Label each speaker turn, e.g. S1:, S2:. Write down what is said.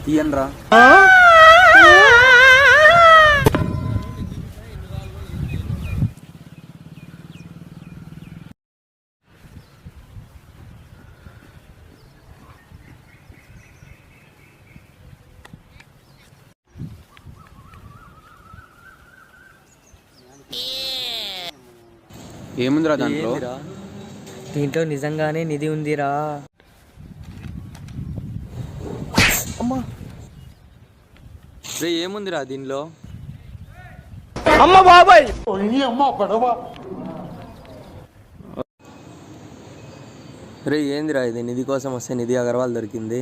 S1: తీయన్రా. ఏముందిరా దాంట్లో?
S2: దీంట్లో నిజంగానే నిధి ఉందిరా.
S1: అమ్మా రే, ఏముందిరా దీనిలో?
S2: అమ్మ బాబాయ్,
S1: రే ఏందిరా ఇది? నిధి కోసం వస్తే నిధి అగర్వాల్ దొరికింది.